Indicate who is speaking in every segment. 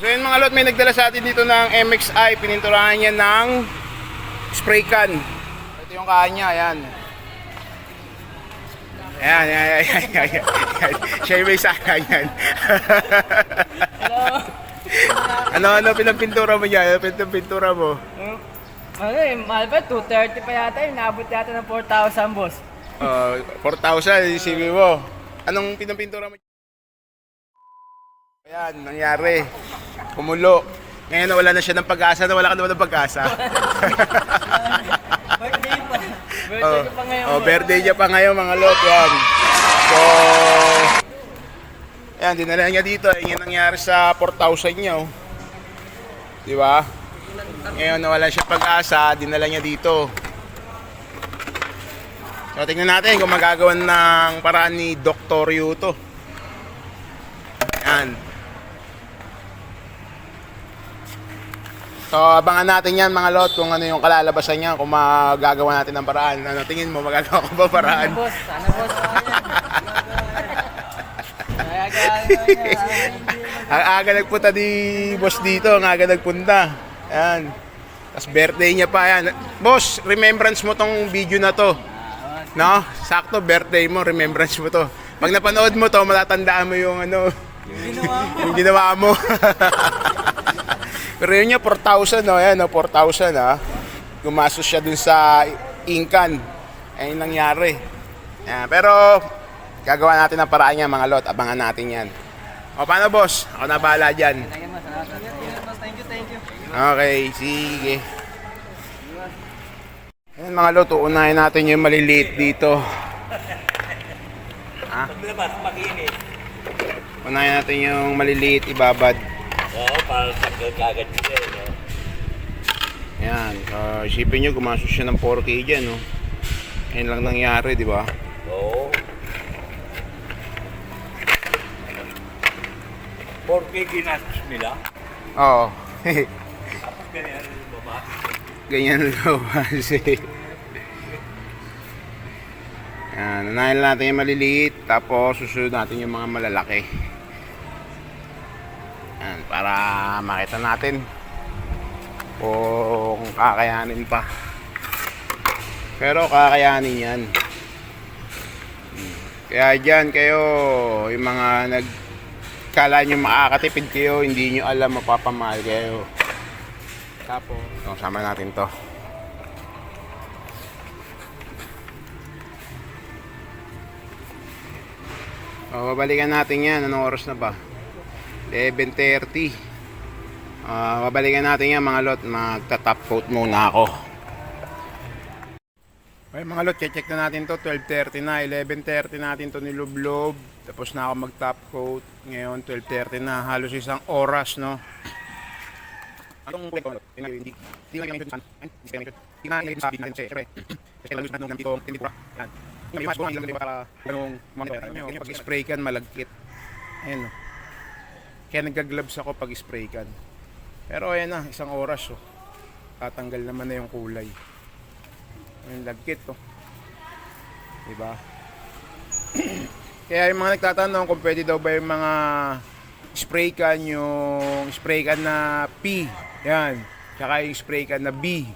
Speaker 1: So yun mga lot, may nagdala sa atin dito ng MXI. Pininturahan niya ng spray can. Ito yung kanya, ayan. Ayan. Siya yung may saka yan. Ano pinapintura mo dyan? Ano pinapintura mo?
Speaker 2: Ano eh, mahal pa, 230 pa yata yun. Naabot yata ng 4,000, boss.
Speaker 1: 4,000, isipin mo. Anong pinapintura mo? Ayan, nangyari. Kumulo. Ngayon wala na siya ng pag-asa, wala ka naman ng pag-asa.
Speaker 2: Birthday pa. Birthday ko pa ngayon.
Speaker 1: Birthday niya pa ngayon mga lot, yan. So, ayan, dinala niya dito. Yan yung nangyari sa 4,000 niya, oh. Di ba? Ngayon nawala siya pag-asa, dinala niya dito. So, tingnan natin kung magagawan ng paraan ni Dr. Yuto. Ayan. So, abangan natin yan mga lot kung ano yung kalalabasan niya, kung magagawa natin ng paraan. Ano tingin mo, magagawa ko ba paraan?
Speaker 2: Sana boss.
Speaker 1: Ang aga nagpunta di boss dito, ang aga nagpunta. Ayan. Tapos birthday niya pa, ayan. Boss, remembrance mo tong video na to. No? Sakto, birthday mo, remembrance mo to. Pag napanood mo to, matatandaan mo yung ano, yung ginawa mo. Pero yun niya, 4,000, no? Ayan, no? 4,000, ha? Gumastos siya dun sa Incan. Ayun nangyari. Ayan, pero, gagawa natin ang paraan niya, mga lot. Abangan natin yan. O, paano, boss? Ako na bahala dyan.
Speaker 2: Thank you.
Speaker 1: Okay, sige. Ayan, mga lot, uunahin natin yung maliliit dito. Ha? Unahin natin yung maliliit, ibabad.
Speaker 3: Oo, para kagad nila eh, no?
Speaker 1: Yan, isipin nyo, gumastos siya ng 4K dyan, no? Ayun lang nangyari, di ba?
Speaker 3: Oo. 4K ginastos nila.
Speaker 1: Oo.
Speaker 3: Tapos ganyan yung baba.
Speaker 1: Ganyan lang kasi. Yan, unahin natin yung maliliit, tapos susunod natin yung mga malalaki. Yan, para makita natin kung kakayanin pa. Pero kakayanin yan. Kaya dyan kayo, yung mga nagkala nyo makakatipid kayo, hindi nyo alam, mapapamahal kayo. Tapos, sama natin to. Babalikan natin yan. Anong oras na ba? 11:30. Babalikan natin yan mga lot. Magta-top coat muna ako. Okay mga lot, check na natin to. 12:30 na. 11:30 natin to nilublob. Tapos na ako mag-top coat. Ngayon 12:30 na. Halos isang oras, no? Anong kulay ko? Hindi lang yung hindi na yung sabi natin siyempre. Kasi lang yung dito tinidura. Yan. Yung mas buwan lang para ganung pag-spray can malagkit. Ayun. Kaya nagga-gloves ako pag spray can. Pero ayan na, isang oras, oh. Tatanggal naman na yung kulay. Yung lagkit, oh. Diba? Kaya yung mga nagtatanong kung pwede daw ba yung mga spray can, yung spray can na P, yan, tsaka yung spray can na B,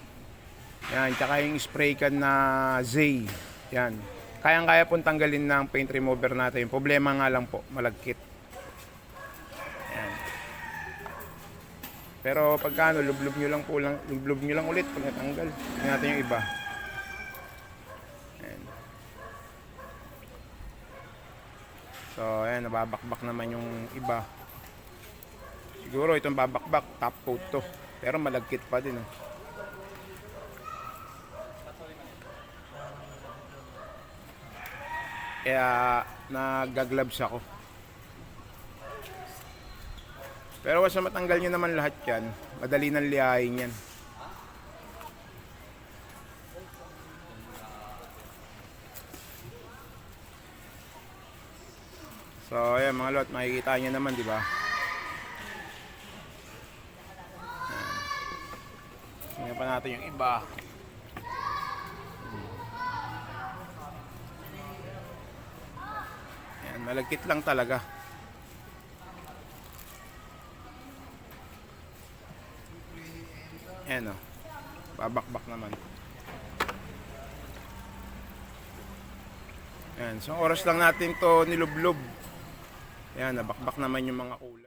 Speaker 1: yan, tsaka yung spray can na Z, yan, kayang-kaya pong tanggalin ng paint remover natin. Yung problema nga lang po, malagkit. Yan. Pero pagkano, lublob nyo lang ulit pag natanggal. Tingnan natin yung iba. Yan. So ayan, nababakbak naman yung iba. Siguro itong babakbak, top coat to. Pero malagkit pa din, oh. Kaya nag-gloves ako. Pero once na matanggal nyo naman lahat yan, madali nang lihain yan. So ayan mga lot, makikita nyo naman, di ba? Tingnan pa natin yung iba. Ayan, malagkit lang talaga. Ayan o. Babakbak naman. Ayan. So oras lang natin to nilublob. Ayan, nabakbak naman yung mga kulay.